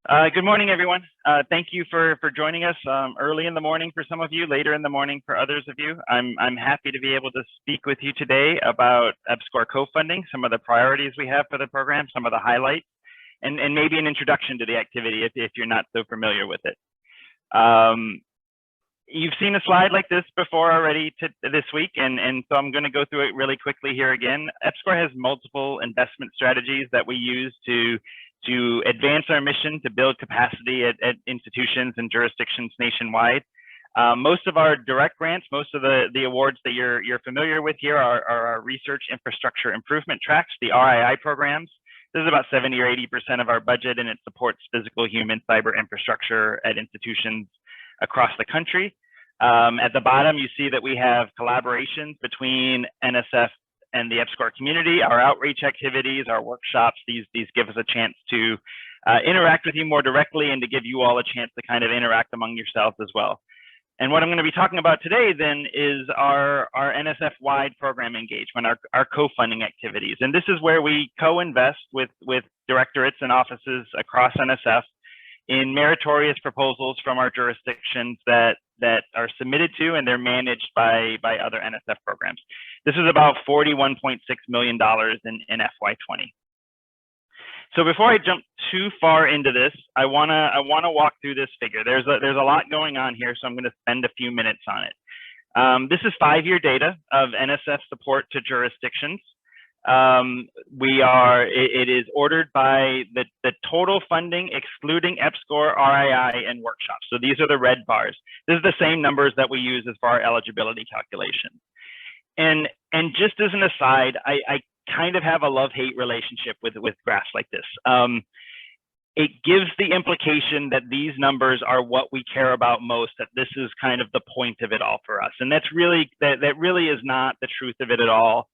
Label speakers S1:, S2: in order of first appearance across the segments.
S1: Good morning, everyone. Thank you for joining us early in the morning for some of you, later in the morning for others of you. I'm happy to be able to speak with you today about EPSCoR co-funding, some of the priorities we have for the program, some of the highlights, and maybe an introduction to the activity if you're not so familiar with it. You've seen a slide like this before already this week, and so I'm going to go through it really quickly here again. EPSCoR has multiple investment strategies that we use to advance our mission to build capacity at institutions and jurisdictions nationwide. Most of our direct grants, most of the awards that you're familiar with here are our research infrastructure improvement tracks, the RII programs. This is about 70 or 80% of our budget, and it supports physical, human, cyber infrastructure at institutions across the country. At the bottom, you see that we have collaborations between NSF and the EPSCoR community, our outreach activities, our workshops. These give us a chance to interact with you more directly and to give you all a chance to kind of interact among yourselves as well. And what I'm going to be talking about today then is our NSF-wide program engagement, our co-funding activities. And this is where we co-invest with directorates and offices across NSF in meritorious proposals from our jurisdictions that are submitted to, and they're managed by other NSF programs. This is about $41.6 million in FY20. So before I jump too far into this, I wanna walk through this figure. There's a lot going on here, so I'm going to spend a few minutes on it. This is 5-year data of NSF support to jurisdictions. It is ordered by the total funding excluding EPSCoR, RII, and workshops. So these are the red bars. This is the same numbers that we use as for our eligibility calculation. And just as an aside, I kind of have a love-hate relationship with graphs like this. It gives the implication that these numbers are what we care about most, that this is kind of the point of it all for us. And that really is not the truth of it at all.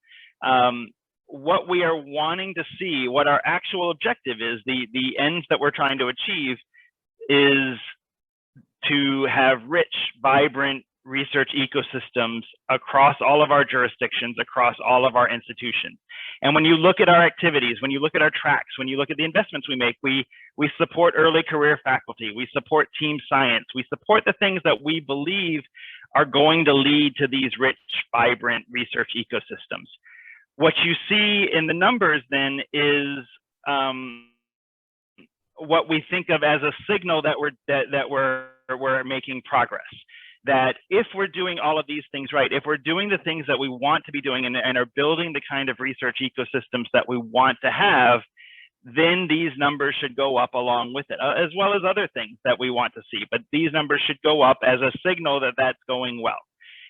S1: What we are wanting to see, what our actual objective is, the ends that we're trying to achieve is to have rich, vibrant research ecosystems across all of our jurisdictions, across all of our institutions. And when you look at our activities, when you look at our tracks, when you look at the investments we make, we support early career faculty, we support team science, we support the things that we believe are going to lead to these rich, vibrant research ecosystems. What you see in the numbers then is what we think of as a signal that we're making progress. That if we're doing all of these things right, if we're doing the things that we want to be doing and are building the kind of research ecosystems that we want to have, then these numbers should go up along with it, as well as other things that we want to see. But these numbers should go up as a signal that that's going well.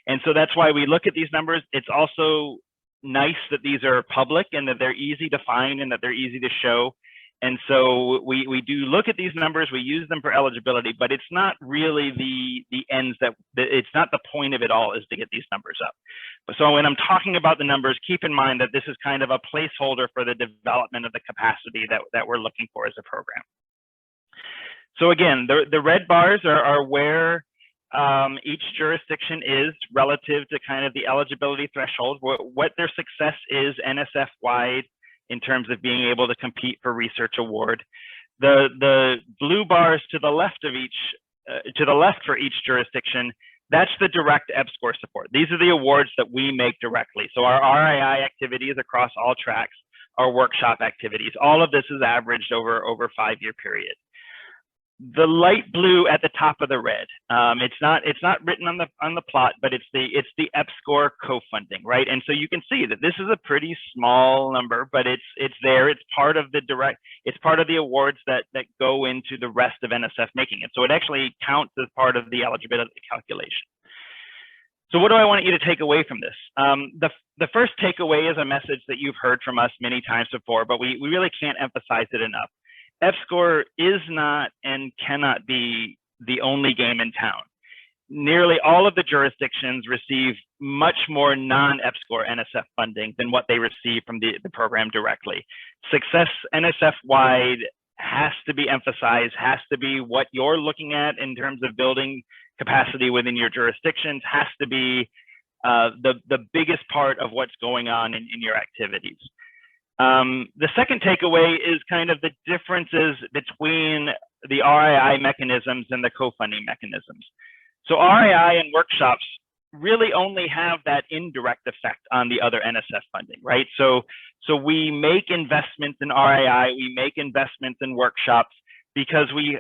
S1: And so that's why we look at these numbers. It's also nice that these are public and that they're easy to find and that they're easy to show. And so we do look at these numbers, we use them for eligibility, but it's not really the ends it's not the point of it all is to get these numbers up. So when I'm talking about the numbers, keep in mind that this is kind of a placeholder for the development of the capacity that we're looking for as a program. So again, the red bars are where each jurisdiction is relative to kind of the eligibility threshold, what their success is NSF-wide in terms of being able to compete for research award. The blue bars to the left of for each jurisdiction, that's the direct EPSCoR support. These are the awards that we make directly. So our RII activities across all tracks, our workshop activities, all of this is averaged over a 5-year period. The light blue at the top of the red. It's not written on the plot, but it's the EPSCoR co-funding, right? And so you can see that this is a pretty small number, but it's there. It's part of the awards that go into the rest of NSF making it. So it actually counts as part of the eligibility calculation. So what do I want you to take away from this? The first takeaway is a message that you've heard from us many times before, but we really can't emphasize it enough. EPSCoR is not and cannot be the only game in town. Nearly all of the jurisdictions receive much more non-EPSCoR NSF funding than what they receive from the program directly. Success NSF-wide has to be emphasized, has to be what you're looking at in terms of building capacity within your jurisdictions, has to be the biggest part of what's going on in your activities. The second takeaway is kind of the differences between the RII mechanisms and the co-funding mechanisms. So RII and workshops really only have that indirect effect on the other NSF funding, right? So we make investments in RII, we make investments in workshops because we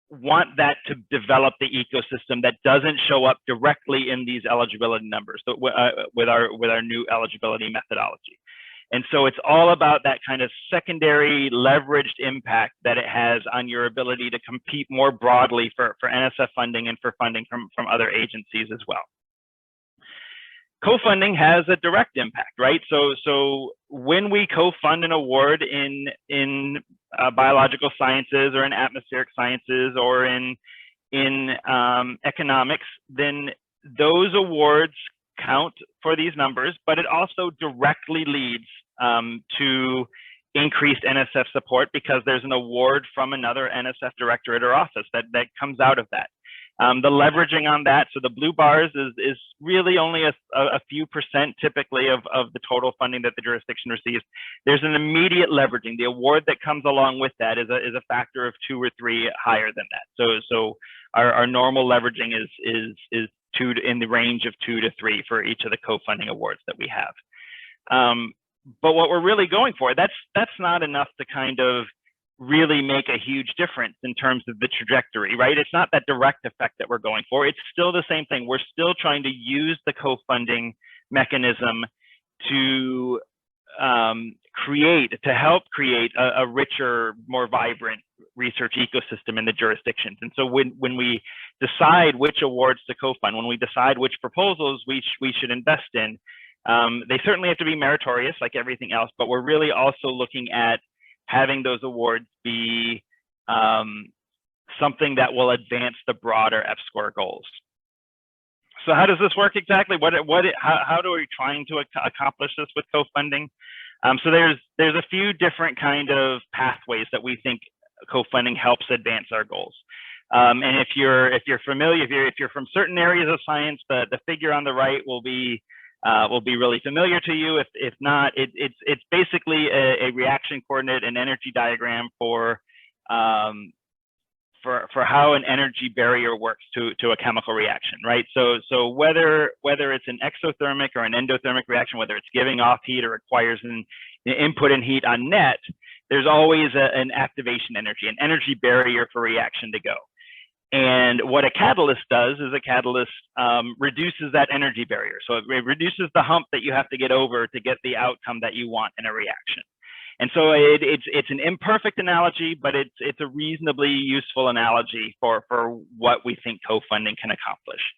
S1: want that to develop the ecosystem that doesn't show up directly in these eligibility numbers with our new eligibility methodology. And so it's all about that kind of secondary leveraged impact that it has on your ability to compete more broadly for NSF funding and for funding from other agencies as well. Co-funding has a direct impact, right? So when we co-fund an award in biological sciences or in atmospheric sciences or in economics, then those awards count for these numbers, but it also directly leads to increased NSF support because there's an award from another NSF directorate or office that comes out of that. The leveraging on that, so the blue bars is really only a few percent typically of the total funding that the jurisdiction receives. There's an immediate leveraging. The award that comes along with that is a factor of 2 or 3 higher than that. So our normal leveraging is in the range of 2 to 3 for each of the co-funding awards that we have. But what we're really going for, that's not enough to kind of really make a huge difference in terms of the trajectory, right? It's not that direct effect that we're going for. It's still the same thing. We're still trying to use the co-funding mechanism to help create a richer, more vibrant research ecosystem in the jurisdictions. And so when we decide which awards to co-fund, when we decide which proposals we should invest in, they certainly have to be meritorious like everything else, but we're really also looking at having those awards be something that will advance the broader EPSCoR goals. So how does this work exactly? How are we trying to accomplish this with co-funding? So there's a few different kind of pathways that we think co-funding helps advance our goals. And if you're familiar, if you're from certain areas of science, the figure on the right will be really familiar to you. If not, it's basically a reaction coordinate and energy diagram for how an energy barrier works to a chemical reaction, right? So whether it's an exothermic or an endothermic reaction, whether it's giving off heat or requires an input in heat on net, there's always an activation energy, an energy barrier for reaction to go. And what a catalyst does is a catalyst reduces that energy barrier. So it reduces the hump that you have to get over to get the outcome that you want in a reaction. And so it's an imperfect analogy, but it's a reasonably useful analogy for what we think co-funding can accomplish.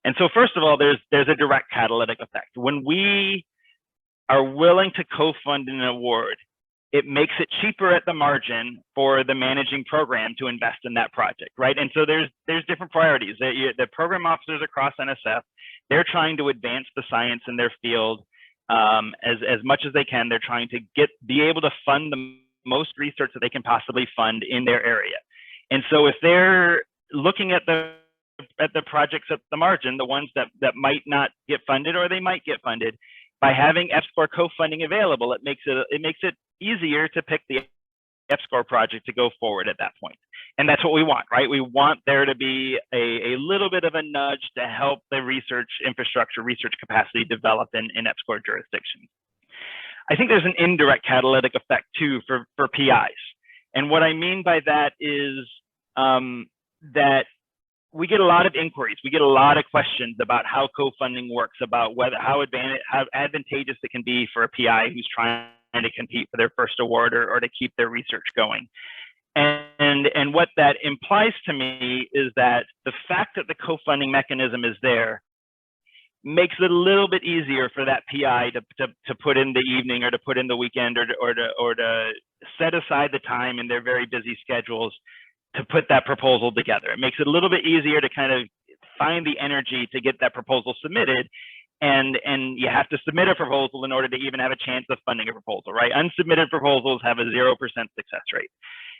S1: And so first of all, there's a direct catalytic effect. When we are willing to co-fund an award, it makes it cheaper at the margin for the managing program to invest in that project, right? And so there's different priorities. The program officers across NSF, they're trying to advance the science in their field as much as they can. They're trying to be able to fund the most research that they can possibly fund in their area. And so if they're looking at the projects at the margin, the ones that might not get funded or they might get funded, by having EPSCoR co-funding available, it makes it easier to pick the EPSCoR project to go forward at that point. And that's what we want, right? We want there to be a little bit of a nudge to help the research infrastructure, research capacity develop in EPSCoR jurisdictions. I think there's an indirect catalytic effect too for PIs. And what I mean by that is that we get a lot of inquiries. We get a lot of questions about how co-funding works, about how advantageous it can be for a PI who's trying to compete for their first award or to keep their research going. And what that implies to me is that the fact that the co-funding mechanism is there makes it a little bit easier for that PI to put in the evening or to put in the weekend or to set aside the time in their very busy schedules to put that proposal together. It makes it a little bit easier to kind of find the energy to get that proposal submitted. And you have to submit a proposal in order to even have a chance of funding a proposal, right? Unsubmitted proposals have a 0% success rate.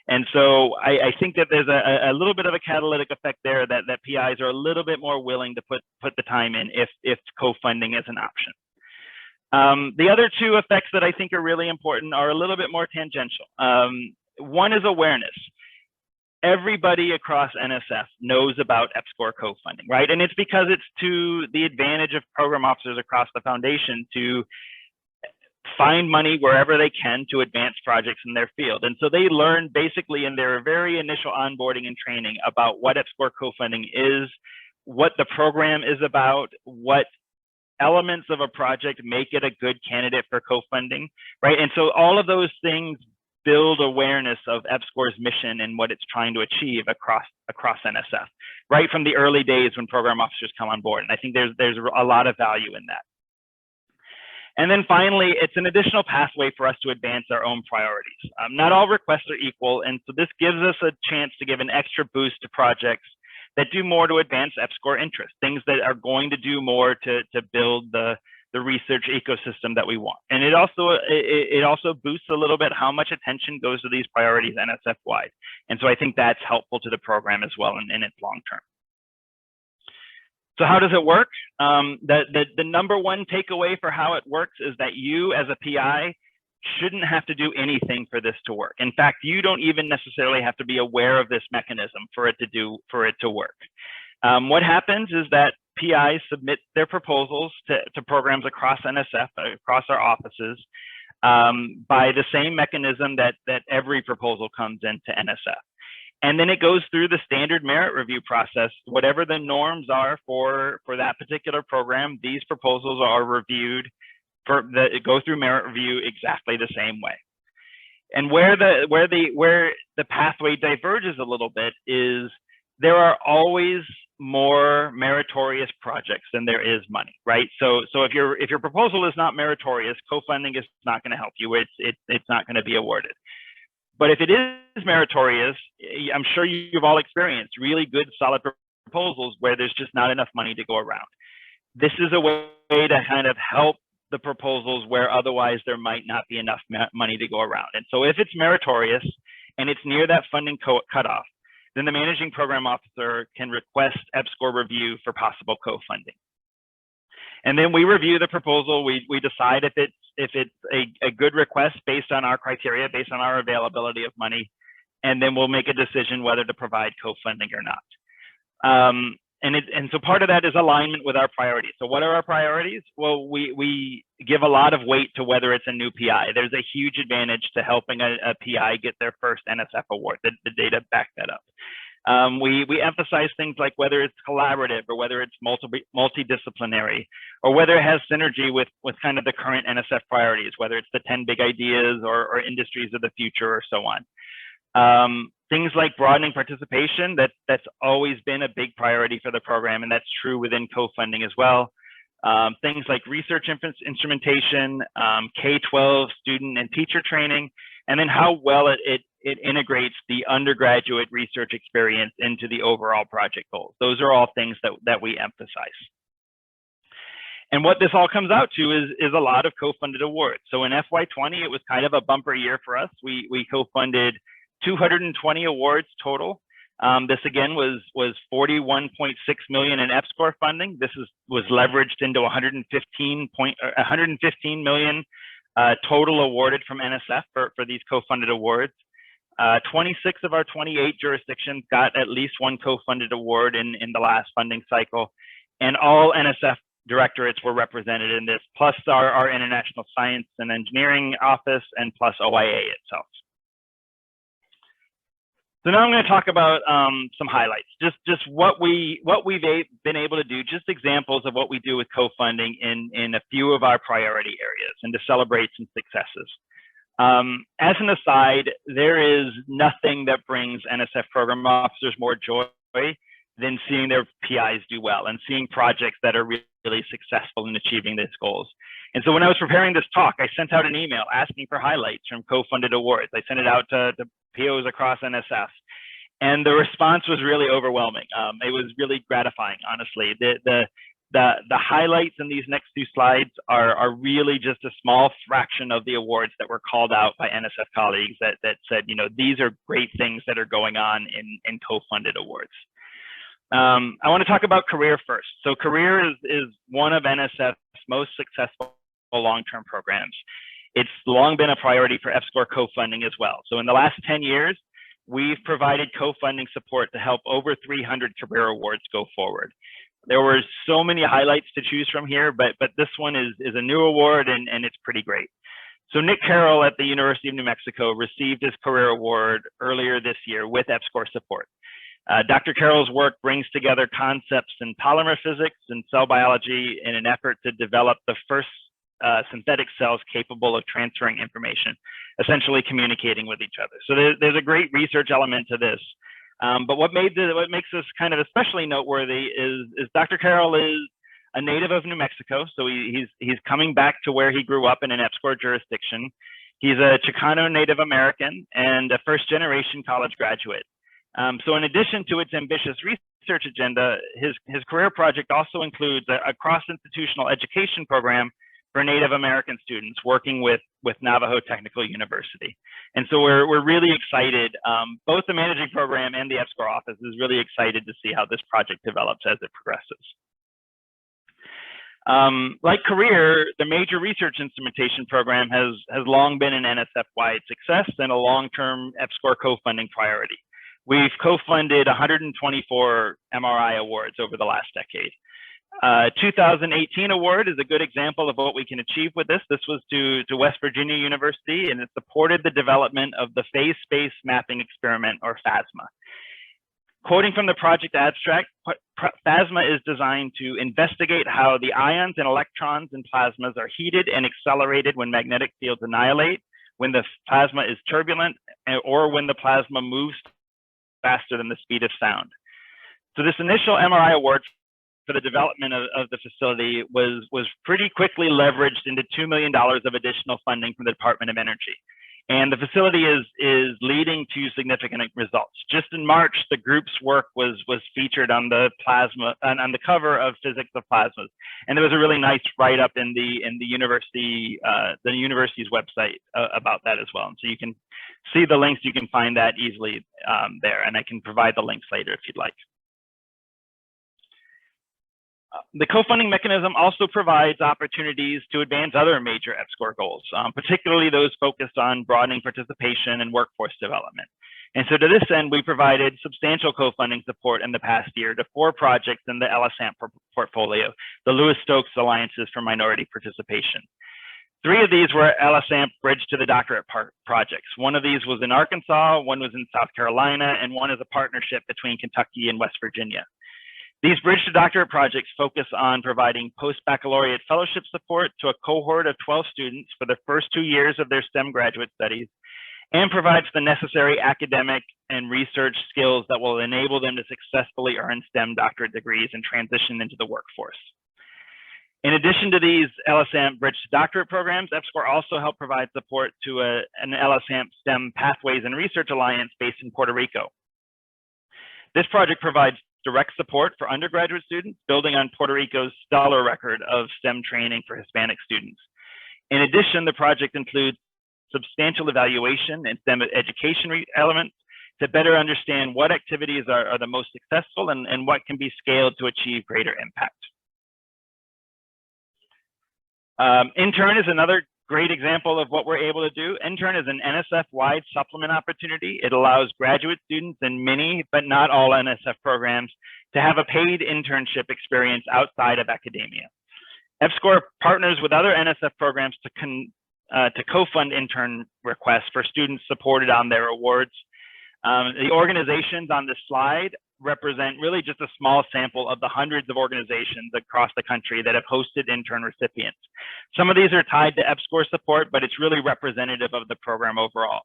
S1: And so I think that there's a little bit of a catalytic effect there that PIs are a little bit more willing to put the time in if co-funding is an option. The other two effects that I think are really important are a little bit more tangential. One is awareness. everybody across NSF knows about EPSCoR co-funding, right? And it's because it's to the advantage of program officers across the foundation to find money wherever they can to advance projects in their field. And so they learn basically in their very initial onboarding and training about what EPSCoR co-funding is, what the program is about, what elements of a project make it a good candidate for co-funding, right? And so all of those things build awareness of EPSCoR's mission and what it's trying to achieve across NSF, right from the early days when program officers come on board. And I think there's a lot of value in that. And then finally, it's an additional pathway for us to advance our own priorities. Not all requests are equal, and so this gives us a chance to give an extra boost to projects that do more to advance EPSCoR interest, things that are going to do more to build the research ecosystem that we want. And it also boosts a little bit how much attention goes to these priorities NSF-wide. And so I think that's helpful to the program as well in its long term. So how does it work? The number one takeaway for how it works is that you as a PI shouldn't have to do anything for this to work. In fact, you don't even necessarily have to be aware of this mechanism for it to work. What happens is that PIs submit their proposals to programs across NSF, across our offices, by the same mechanism that every proposal comes into NSF. And then it goes through the standard merit review process. Whatever the norms are for that particular program, these proposals are reviewed, go through merit review exactly the same way. And where the pathway diverges a little bit is there are always more meritorious projects than there is money, right? So if your proposal is not meritorious, co-funding is not going to help you. It's not going to be awarded. But if it is meritorious, I'm sure you've all experienced really good, solid proposals where there's just not enough money to go around. This is a way to kind of help the proposals where otherwise there might not be enough money to go around. And so if it's meritorious and it's near that funding cutoff, then the managing program officer can request EPSCoR review for possible co-funding. And then we review the proposal. We decide if it's a good request based on our criteria, based on our availability of money, and then we'll make a decision whether to provide co-funding or not. And so part of that is alignment with our priorities. So what are our priorities? Well, we give a lot of weight to whether it's a new PI. There's a huge advantage to helping a PI get their first NSF award. The data back that up. We emphasize things like whether it's collaborative or whether it's multidisciplinary, or whether it has synergy with kind of the current NSF priorities, whether it's the 10 big ideas or industries of the future or so on. Things like broadening participation, that's always been a big priority for the program, and that's true within co-funding as well. Things like research instrumentation, K-12 student and teacher training, and then how well it integrates the undergraduate research experience into the overall project goals. Those are all things that we emphasize. And what this all comes out to is a lot of co-funded awards. So in FY20, it was kind of a bumper year for us. We co-funded 220 awards total. This again was 41.6 million in EPSCoR funding. This was leveraged into 115 million total awarded from NSF for these co-funded awards. 26 of our 28 jurisdictions got at least one co-funded award in the last funding cycle, and all NSF directorates were represented in this, plus our International Science and Engineering Office, and plus OIA itself. So now I'm going to talk about some highlights, just what we've been able to do, just examples of what we do with co-funding in a few of our priority areas, and to celebrate some successes. As an aside, there is nothing that brings NSF program officers more joy than seeing their PIs do well and seeing projects that are really successful in achieving these goals. And so when I was preparing this talk, I sent out an email asking for highlights from co-funded awards. I sent it out to POs across NSF, and the response was really overwhelming. It was really gratifying, honestly. The highlights in these next two slides are really just a small fraction of the awards that were called out by NSF colleagues that said, you know, these are great things that are going on in co-funded awards. I want to talk about career first. So career is one of NSF's most successful long-term programs. It's long been a priority for EPSCoR co-funding as well. So in the last 10 years, we've provided co-funding support to help over 300 career awards go forward. There were so many highlights to choose from here, but this one is a new award, and it's pretty great. So Nick Carroll at the University of New Mexico received his career award earlier this year with EPSCoR support. Dr. Carroll's work brings together concepts in polymer physics and cell biology in an effort to develop the first synthetic cells capable of transferring information, essentially communicating with each other. So there's a great research element to this. But what makes this kind of especially noteworthy is Dr. Carroll is a native of New Mexico, so he's coming back to where he grew up in an EPSCoR jurisdiction. He's a Chicano Native American and a first-generation college graduate. So in addition to its ambitious research agenda, his career project also includes a cross-institutional education program for Native American students working with Navajo Technical University. And so we're really excited. Both the managing program and the EPSCoR office is really excited to see how this project develops as it progresses. Like career, the major research instrumentation program has long been an NSF-wide success and a long-term EPSCoR co-funding priority. We've co-funded 124 MRI awards over the last decade. 2018 award is a good example of what we can achieve with this. This was to West Virginia University, and it supported the development of the phase space mapping experiment, or PHASMA. Quoting from the project abstract, PHASMA is designed to investigate how the ions and electrons in plasmas are heated and accelerated when magnetic fields annihilate, when the plasma is turbulent, or when the plasma moves faster than the speed of sound. So this initial MRI award for the development of the facility was pretty quickly leveraged into $2 million of additional funding from the Department of Energy. And the facility is leading to significant results. Just in March, the group's work was featured on the cover of Physics of Plasmas, and there was a really nice write-up in the university's website about that as well. And so you can see the links. You can find that easily there, and I can provide the links later if you'd like. The co-funding mechanism also provides opportunities to advance other major EPSCoR goals, particularly those focused on broadening participation and workforce development. And so to this end, we provided substantial co-funding support in the past year to 4 projects in the LSAMP portfolio, the Lewis-Stokes Alliances for Minority Participation. 3 of these were LSAMP Bridge to the Doctorate projects. One of these was in Arkansas, one was in South Carolina, and one is a partnership between Kentucky and West Virginia. These Bridge to Doctorate projects focus on providing post-baccalaureate fellowship support to a cohort of 12 students for the first 2 years of their STEM graduate studies, and provides the necessary academic and research skills that will enable them to successfully earn STEM doctorate degrees and transition into the workforce. In addition to these LSAMP Bridge to Doctorate programs, EPSCoR also helped provide support to an LSAMP STEM Pathways and Research Alliance based in Puerto Rico. This project provides direct support for undergraduate students, building on Puerto Rico's stellar record of STEM training for Hispanic students. In addition, the project includes substantial evaluation and STEM education elements to better understand what activities are the most successful and what can be scaled to achieve greater impact. Intern is another great example of what we're able to do. Intern is an NSF-wide supplement opportunity. It allows graduate students in many, but not all NSF programs to have a paid internship experience outside of academia. EPSCoR partners with other NSF programs to co-fund intern requests for students supported on their awards. The organizations on this slide represent really just a small sample of the hundreds of organizations across the country that have hosted intern recipients. Some of these are tied to EPSCoR support, but it's really representative of the program overall.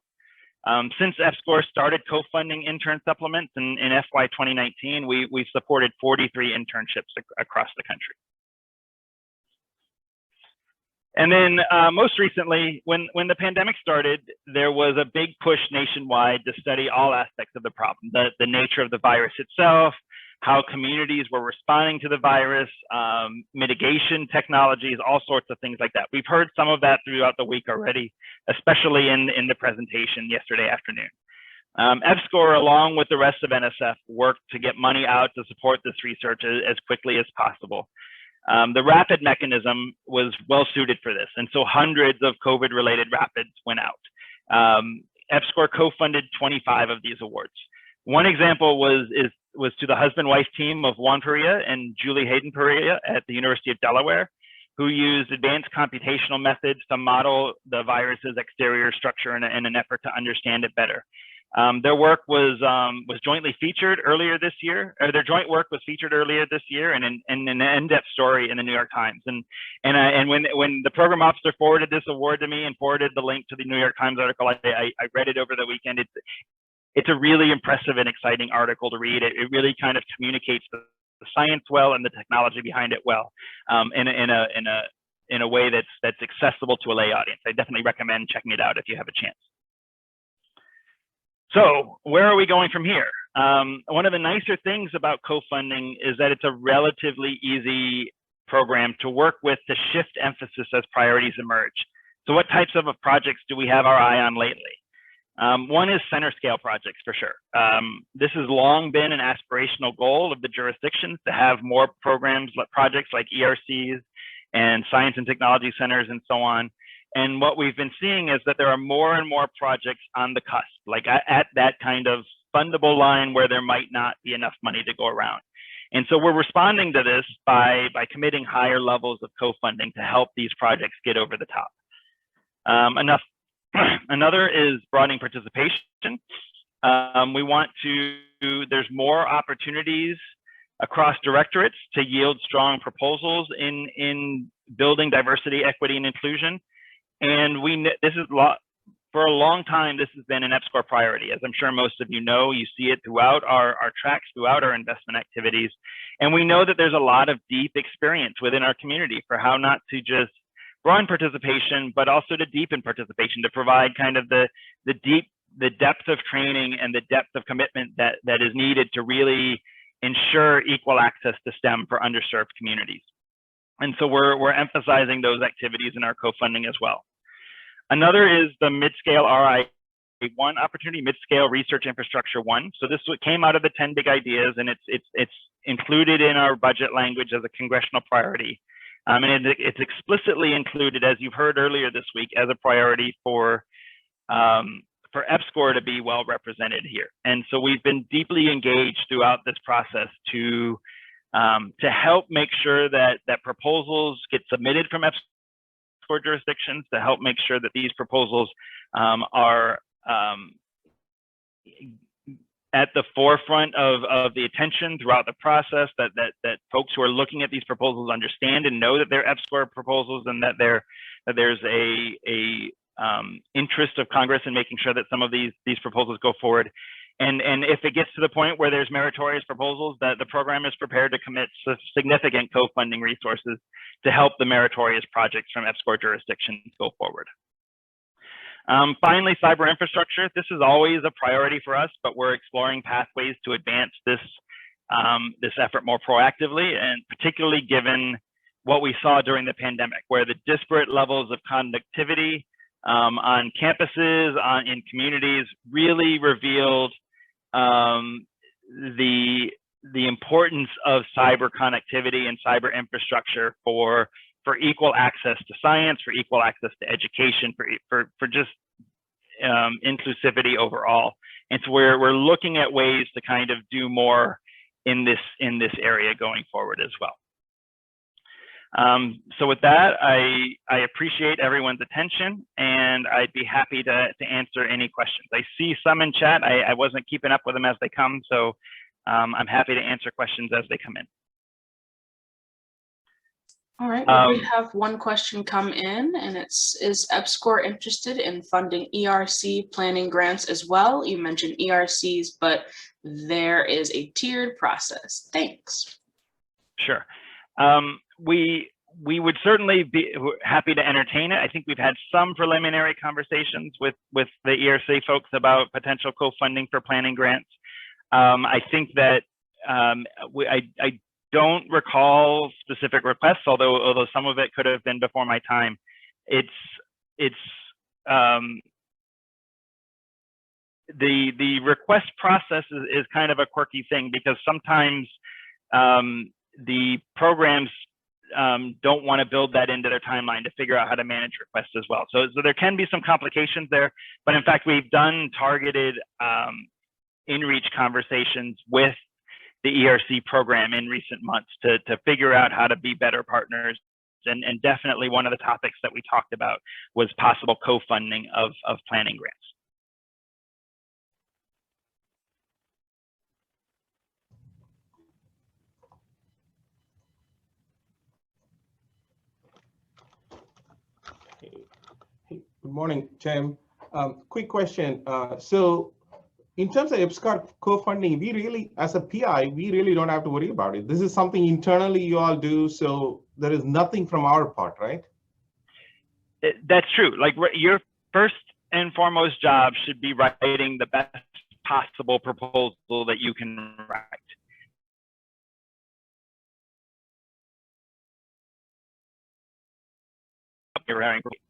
S1: Since EPSCoR started co-funding intern supplements in FY 2019, we've supported 43 internships across the country. And then most recently, when the pandemic started, there was a big push nationwide to study all aspects of the problem, the nature of the virus itself, how communities were responding to the virus, mitigation technologies, all sorts of things like that. We've heard some of that throughout the week already, especially in the presentation yesterday afternoon. EPSCoR, along with the rest of NSF, worked to get money out to support this research as quickly as possible. The rapid mechanism was well suited for this, and so hundreds of COVID-related rapids went out. EPSCoR co-funded 25 of these awards. One example was to the husband-wife team of Juan Perea and Julie Hayden Perea at the University of Delaware, who used advanced computational methods to model the virus's exterior structure in an effort to understand it better. Their work was jointly featured earlier this year, or their joint work was featured earlier this year in an in-depth story in the New York Times. And when the program officer forwarded this award to me and forwarded the link to the New York Times article, I read it over the weekend. It's a really impressive and exciting article to read. It really kind of communicates the science well and the technology behind it well, in a way that's accessible to a lay audience. I definitely recommend checking it out if you have a chance. So where are we going from here? One of the nicer things about co-funding is that it's a relatively easy program to work with to shift emphasis as priorities emerge. So what types of projects do we have our eye on lately? One is center scale projects for sure. This has long been an aspirational goal of the jurisdictions to have more programs, projects like ERCs and science and technology centers and so on. And what we've been seeing is that there are more and more projects on the cusp, like at that kind of fundable line where there might not be enough money to go around. And so we're responding to this by committing higher levels of co-funding to help these projects get over the top. Another is broadening participation. We want there's more opportunities across directorates to yield strong proposals in building diversity, equity, and inclusion. And for a long time, this has been an EPSCoR priority. As I'm sure most of you know, you see it throughout our tracks, throughout our investment activities. And we know that there's a lot of deep experience within our community for how not to just broaden participation, but also to deepen participation, to provide kind of the depth of training and the depth of commitment that is needed to really ensure equal access to STEM for underserved communities. And so we're emphasizing those activities in our co-funding as well. Another is the mid-scale RI1 opportunity, mid-scale research infrastructure 1. So this came out of the 10 big ideas, and it's included in our budget language as a congressional priority. And it's explicitly included, as you've heard earlier this week, as a priority for EPSCoR to be well represented here. And so we've been deeply engaged throughout this process to help make sure that proposals get submitted from EPSCoR jurisdictions, to help make sure that these proposals are at the forefront of the attention throughout the process, that folks who are looking at these proposals understand and know that they're EPSCoR proposals, and that there's a interest of Congress in making sure that some of these proposals go forward. And if it gets to the point where there's meritorious proposals, that the program is prepared to commit significant co-funding resources to help the meritorious projects from EPSCoR jurisdictions go forward. Finally, cyber infrastructure. This is always a priority for us, but we're exploring pathways to advance this effort more proactively, and particularly given what we saw during the pandemic, where the disparate levels of connectivity on campuses, in communities, really revealed the importance of cyber connectivity and cyber infrastructure for equal access to science, for equal access to education, for just inclusivity overall. And so we're looking at ways to kind of do more in this area going forward as well. So with that, I appreciate everyone's attention, and I'd be happy to answer any questions. I see some in chat. I wasn't keeping up with them as they come, so I'm happy to answer questions as they come in.
S2: All right, well, we have one question come in, and it's, is EPSCoR interested in funding ERC planning grants as well? You mentioned ERCs, but there is a tiered process. Thanks.
S1: Sure. We would certainly be happy to entertain it. I think we've had some preliminary conversations with the ERC folks about potential co-funding for planning grants. I think that I don't recall specific requests, although some of it could have been before my time. The request process is kind of a quirky thing, because sometimes the programs don't want to build that into their timeline to figure out how to manage requests as well. So there can be some complications there, but in fact, we've done targeted in-reach conversations with the ERC program in recent months to figure out how to be better partners. And definitely one of the topics that we talked about was possible co-funding of planning grants.
S3: Hey, good morning, Tim. Quick question. So in terms of EPSCoR co-funding, we really, as a PI, we really don't have to worry about it. This is something internally you all do, so there is nothing from our part, right?
S1: That's true. Like your first and foremost job should be writing the best possible proposal that you can write.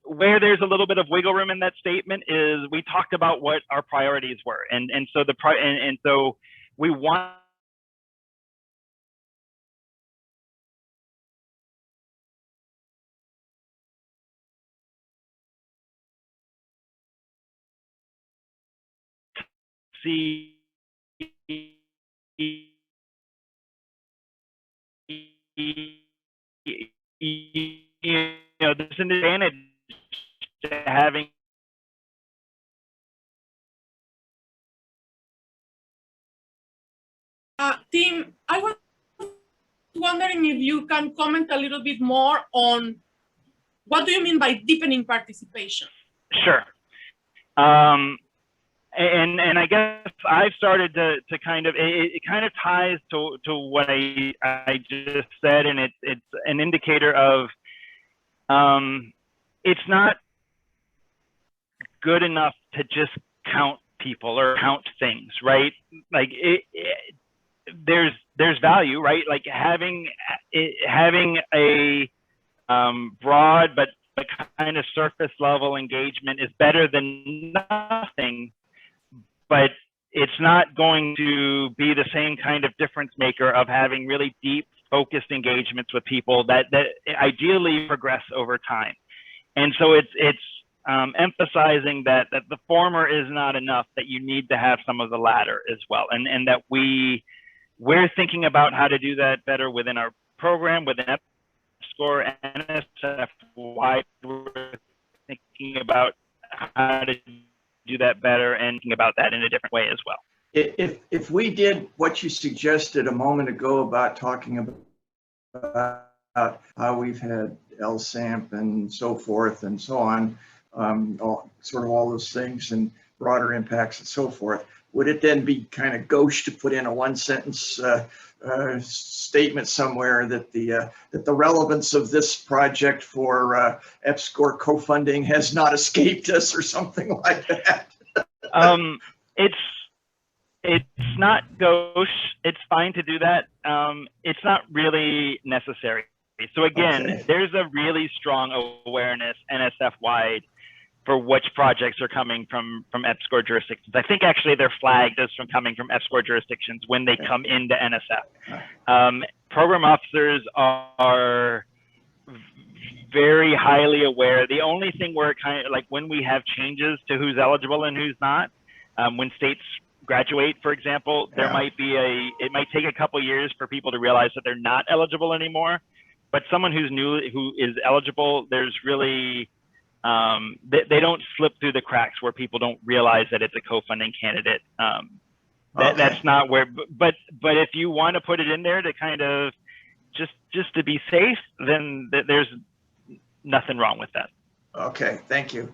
S1: Where there's a little bit of wiggle room in that statement is we talked about what our priorities were, and so we want to see there's an advantage to having
S4: Tim, I was wondering if you can comment a little bit more on what do you mean by deepening participation?
S1: Sure. And I guess I started to kind of, it kind of ties to what I just said, and it's an indicator of it's not good enough to just count people or count things, right? Like there's value, right? Like having a broad but kind of surface level engagement is better than nothing, but it's not going to be the same kind of difference maker of having really deep focused engagements with people that ideally progress over time. And so it's emphasizing that the former is not enough, that you need to have some of the latter as well, and that we're thinking about how to do that better within our program, within EPSCoR, NSF wide. We're thinking about how to do that better and thinking about that in a different way as well.
S5: If we did what you suggested a moment ago about talking about how we've had LSAMP and so forth and so on, all those things and broader impacts and so forth, would it then be kind of gauche to put in a one-sentence statement somewhere that the relevance of this project for EPSCoR co-funding has not escaped us or something like that?
S1: It's not gauche. It's fine to do that. It's not really necessary. So again, okay, there's a really strong awareness NSF-wide for which projects are coming from EPSCoR jurisdictions. I think actually they're flagged as from coming from EPSCoR jurisdictions when they come into NSF. Program officers are very highly aware. The only thing where it kind of like when we have changes to who's eligible and who's not, when states graduate, for example, there might be it might take a couple years for people to realize that they're not eligible anymore. But someone who is eligible, there's really, they don't slip through the cracks where people don't realize that it's a co-funding candidate. Okay. That's not where, but if you want to put it in there to kind of just to be safe, then there's nothing wrong with that.
S5: Okay, thank you.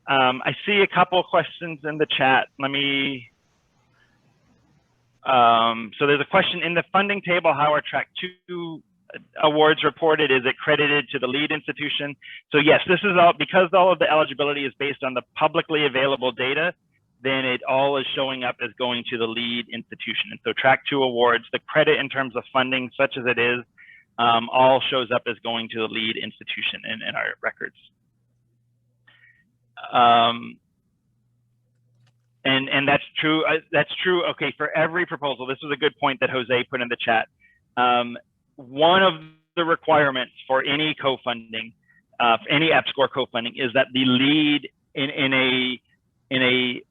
S1: I see a couple of questions in the chat. Let me, so there's a question in the funding table, how are track 2 awards reported? Is it credited to the lead institution? So yes, this is all, because all of the eligibility is based on the publicly available data, then it all is showing up as going to the lead institution. And so track 2 awards, the credit in terms of funding, such as it is, all shows up as going to the lead institution in our records. And that's true. That's true. Okay, for every proposal, this was a good point that Jose put in the chat. one of the requirements for any co-funding, any EPSCoR co-funding, is that the lead in a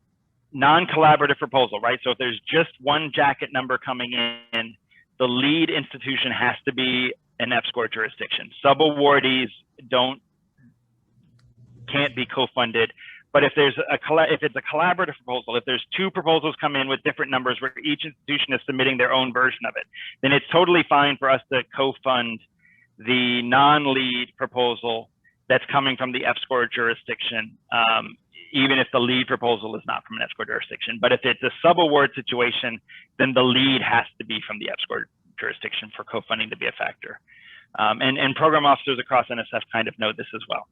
S1: non-collaborative proposal, right? So if there's just one jacket number coming in, the lead institution has to be an EPSCoR jurisdiction. Sub-awardees can't be co-funded. But if it's a collaborative proposal, if there's two proposals come in with different numbers where each institution is submitting their own version of it, then it's totally fine for us to co-fund the non-lead proposal that's coming from the EPSCoR jurisdiction, even if the lead proposal is not from an EPSCoR jurisdiction. But if it's a sub-award situation, then the lead has to be from the EPSCoR jurisdiction for co-funding to be a factor. And program officers across NSF kind of know this as well.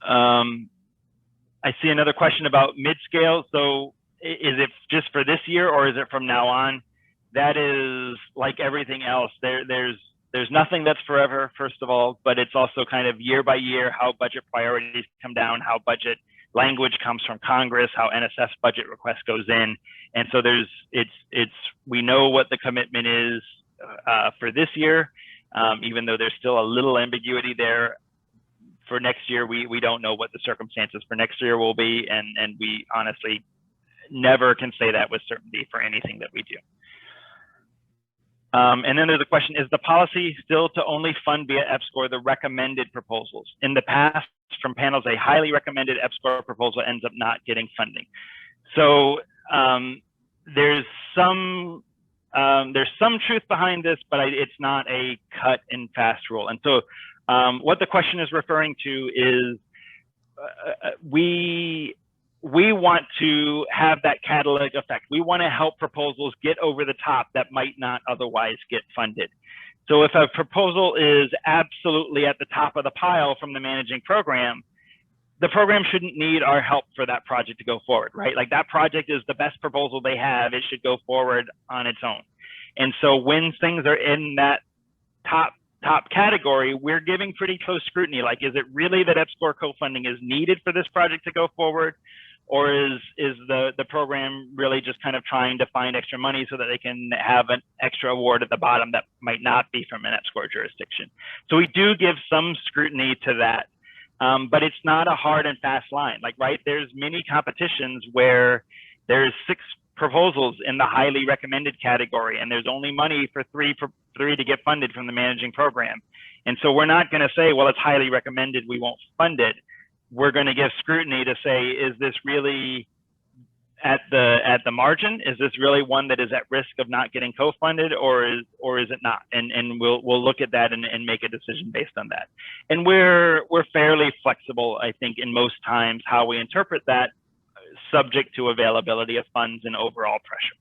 S1: I see another question about mid-scale. So is it just for this year or is it from now on? That is like everything else. There's nothing that's forever, first of all, but it's also kind of year by year how budget priorities come down, how budget language comes from Congress, how NSF's budget request goes in. And so we know what the commitment is for this year, even though there's still a little ambiguity there. For next year, we don't know what the circumstances for next year will be, and we honestly never can say that with certainty for anything that we do. And then there's a question, is the policy still to only fund via EPSCoR the recommended proposals? In the past, from panels, a highly recommended EPSCoR proposal ends up not getting funding. So there's some truth behind this, but it's not a cut and fast rule. And so what the question is referring to is we want to have that catalytic effect. We want to help proposals get over the top that might not otherwise get funded. So if a proposal is absolutely at the top of the pile from the managing program, the program shouldn't need our help for that project to go forward, right? Like that project is the best proposal they have. It should go forward on its own. And so when things are in that top category, we're giving pretty close scrutiny. Like, is it really that EPSCoR co-funding is needed for this project to go forward? Or is the program really just kind of trying to find extra money so that they can have an extra award at the bottom that might not be from an EPSCoR jurisdiction? So we do give some scrutiny to that, but it's not a hard and fast line. Like, right, there's many competitions where there's 6 proposals in the highly recommended category, and there's only money for three to get funded from the managing program. And so we're not going to say, well, it's highly recommended, we won't fund it. We're going to give scrutiny to say, is this really at the margin? Is this really one that is at risk of not getting co-funded, or is it not? And we'll look at that and make a decision based on that. And we're fairly flexible, I think, in most times how we interpret that, subject to availability of funds and overall pressure.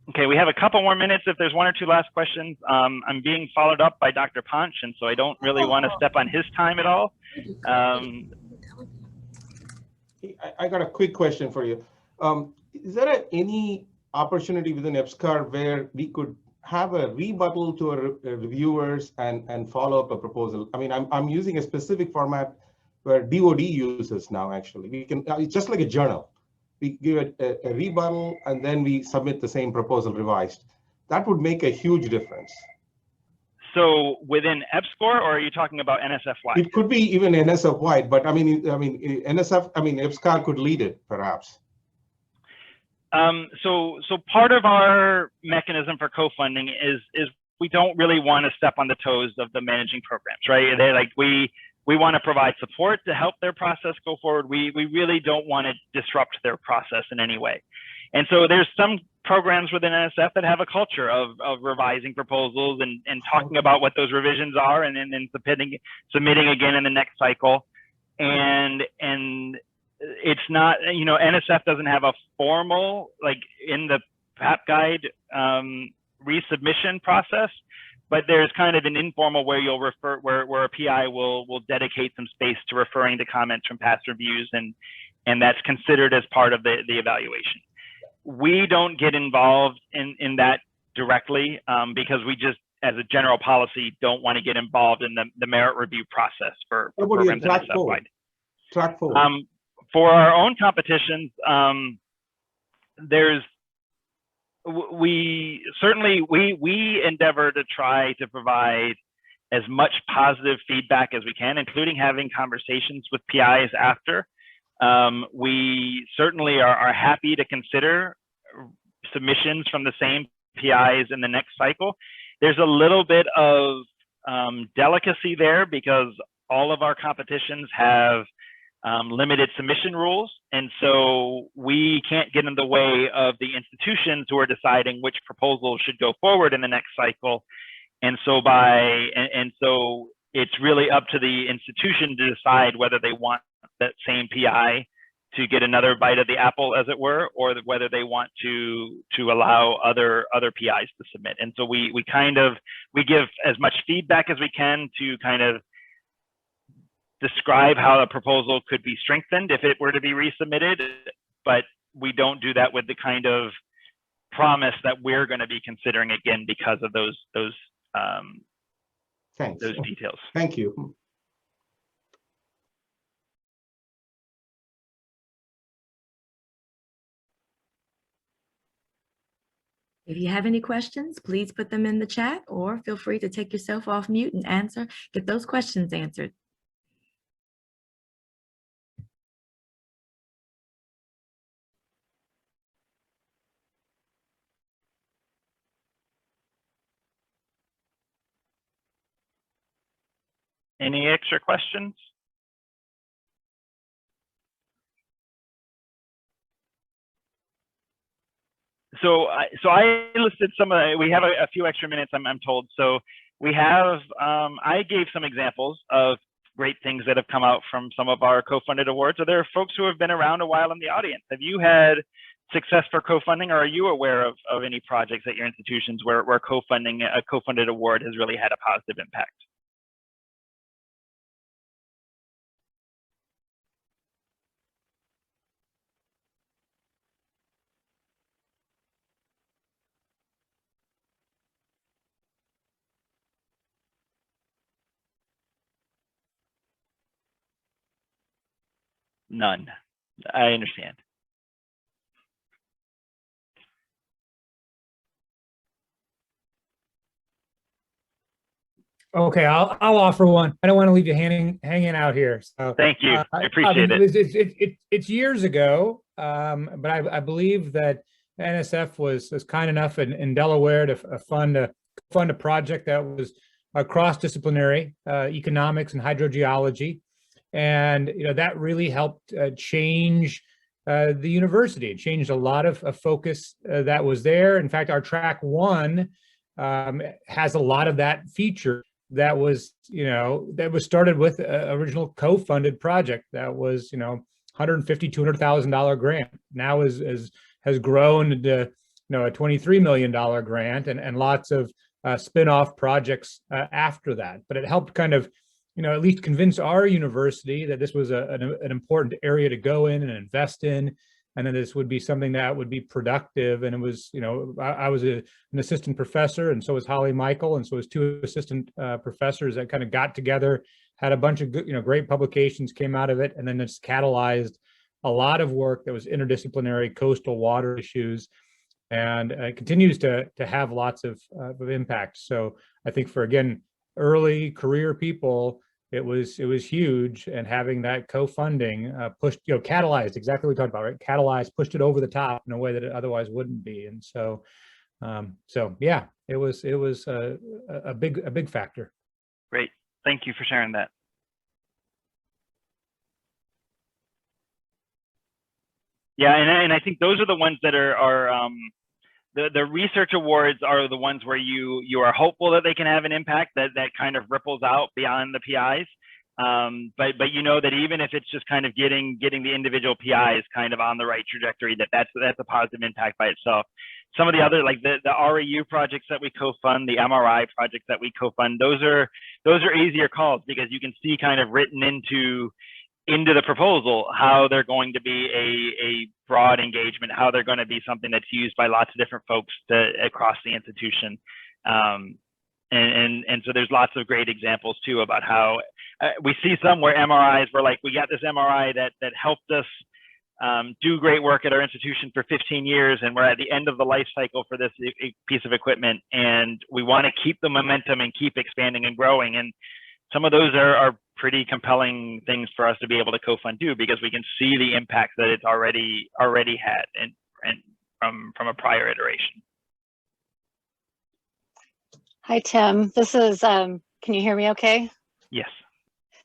S1: Okay, we have a couple more minutes if there's 1 or 2 last questions. I'm being followed up by Dr. Ponch, and so I don't really want to step on his time at all.
S3: I got a quick question for you. Is there any opportunity within EPSCoR where we could have a rebuttal to our reviewers and follow up a proposal? I mean, I'm using a specific format where DoD uses now, actually. We can, it's just like a journal. We give it a rebuttal and then we submit the same proposal revised. That would make a huge difference.
S1: So within EPSCoR, or are you talking about NSF wide?
S3: It could be even NSF wide, but I mean EPSCoR could lead it perhaps.
S1: So part of our mechanism for co-funding is we don't really want to step on the toes of the managing programs, right? We want to provide support to help their process go forward. We really don't want to disrupt their process in any way. And so there's some programs within NSF that have a culture of revising proposals and talking about what those revisions are, and then submitting again in the next cycle. And it's not, NSF doesn't have a formal, like in the PAP guide resubmission process, but there's kind of an informal where you'll refer, where a PI will dedicate some space to referring to comments from past reviews, and that's considered as part of the evaluation. We don't get involved in that directly because we just, as a general policy, don't want to get involved in the merit review process for programs NSF wide.
S3: Track forward.
S1: For our own competitions, there's we certainly we endeavor to try to provide as much positive feedback as we can, including having conversations with PIs after. We certainly are happy to consider submissions from the same PIs in the next cycle. There's a little bit of delicacy there because all of our competitions have limited submission rules. And so we can't get in the way of the institutions who are deciding which proposals should go forward in the next cycle. And so so it's really up to the institution to decide whether they want that same PI to get another bite of the apple, as it were, or whether they want to allow other PIs to submit. And so we give as much feedback as we can to kind of describe how a proposal could be strengthened if it were to be resubmitted, but we don't do that with the kind of promise that we're going to be considering again because of those details.
S3: Thank you.
S6: If you have any questions, please put them in the chat or feel free to take yourself off mute and get those questions answered.
S1: Any extra questions? So I listed some of we have a few extra minutes, I'm told. So we have, I gave some examples of great things that have come out from some of our co-funded awards. Are there folks who have been around a while in the audience? Have you had success for co-funding, or are you aware of any projects at your institutions where co-funding, a co-funded award has really had a positive impact? None. I understand.
S7: Okay, I'll offer one. I don't want to leave you hanging out here. So
S1: thank you. I appreciate
S7: it. It's years ago, but I believe that NSF was kind enough in Delaware to fund a project that was cross-disciplinary, economics and hydrogeology, and that really helped change the university. It changed a lot of focus that was there. In fact, our track 1 has a lot of that feature. That was started with an original co-funded project that was, $150,000, $200,000 grant. Now has grown into, a $23 million grant and lots of spin-off projects after that. But it helped kind of, at least convince our university that this was an important area to go in and invest in, and then this would be something that would be productive. And it was, I was an assistant professor, and so was Holly Michael, and so was 2 assistant professors that kind of got together, had a bunch of good, great publications came out of it, and then it's catalyzed a lot of work that was interdisciplinary, coastal water issues, and it continues to have lots of impact. So I think for, again, early career people, it was huge, and having that co-funding pushed, catalyzed exactly what we talked about, right? Catalyzed, pushed it over the top in a way that it otherwise wouldn't be. And so, yeah, it was a big factor.
S1: Great, thank you for sharing that. Yeah, and I think those are the ones that are the research awards are the ones where you are hopeful that they can have an impact that kind of ripples out beyond the PIs. But that even if it's just kind of getting the individual PIs kind of on the right trajectory, that's a positive impact by itself. Some of the other, like the REU projects that we co-fund, the MRI projects that we co-fund, those are easier calls because you can see kind of written into the proposal how they're going to be a broad engagement, how they're going to be something that's used by lots of different folks across the institution. And so there's lots of great examples too about how we see some where MRIs were like, we got this MRI that helped us do great work at our institution for 15 years, and we're at the end of the life cycle for this piece of equipment, and we want to keep the momentum and keep expanding and growing. And some of those are pretty compelling things for us to be able to co-fund do, because we can see the impact that it's already had and from a prior iteration.
S8: Hi, Tim. This is, can you hear me okay?
S1: Yes.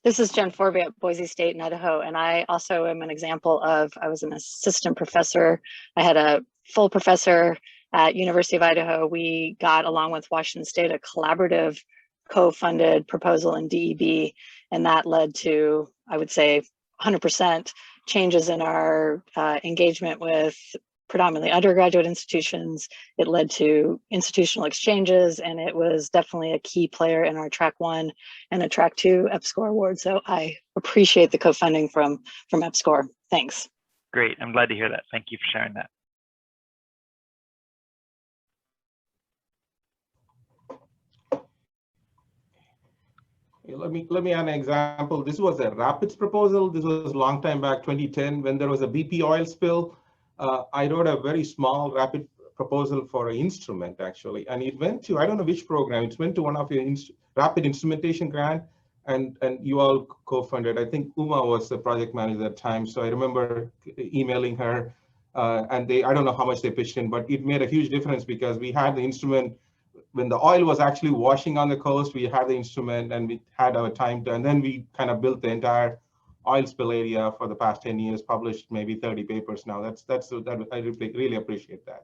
S8: This is Jen Forby at Boise State in Idaho, and I also am an example of, I was an assistant professor. I had a full professor at University of Idaho. We got, along with Washington State, a collaborative co-funded proposal in DEB, and that led to, I would say, 100% changes in our engagement with predominantly undergraduate institutions. It led to institutional exchanges, and it was definitely a key player in our Track 1 and a Track 2 EPSCoR award. So I appreciate the co-funding from EPSCoR. Thanks.
S1: Great. I'm glad to hear that. Thank you for sharing that.
S3: Let me add an example. This was a RAPIDS proposal. This was a long time back, 2010, when there was a BP oil spill. I wrote a very small RAPID proposal for an instrument, actually, and it went to, I don't know which program, it went to one of your RAPID instrumentation grant, and you all co-funded. I think Uma was the project manager at the time, so I remember emailing her, and I don't know how much they pitched in, but it made a huge difference because we had the instrument. When the oil was actually washing on the coast, we had the instrument and we had our time to, and then we kind of built the entire oil spill area for the past 10 years, published maybe 30 papers now. That I really appreciate that.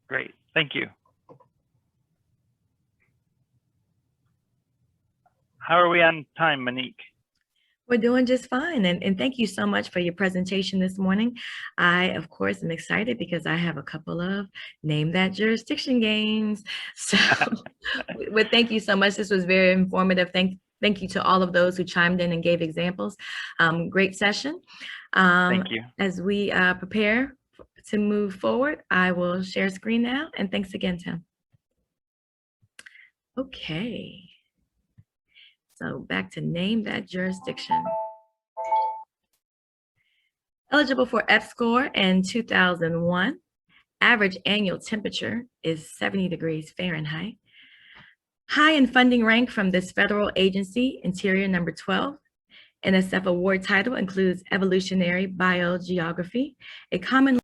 S1: Great, thank you. How are we on time, Monique?
S6: We're doing just fine. And thank you so much for your presentation this morning. I, of course, am excited because I have a couple of Name That Jurisdiction games. So but thank you so much. This was very informative. Thank you to all of those who chimed in and gave examples. Great session.
S1: Thank you.
S6: As we prepare to move forward, I will share screen now. And thanks again, Tim. Okay. So back to Name That Jurisdiction. Eligible for EPSCoR in 2001, average annual temperature is 70 degrees Fahrenheit. High in funding rank from this federal agency, Interior number 12. NSF award title includes Evolutionary Biogeography, a common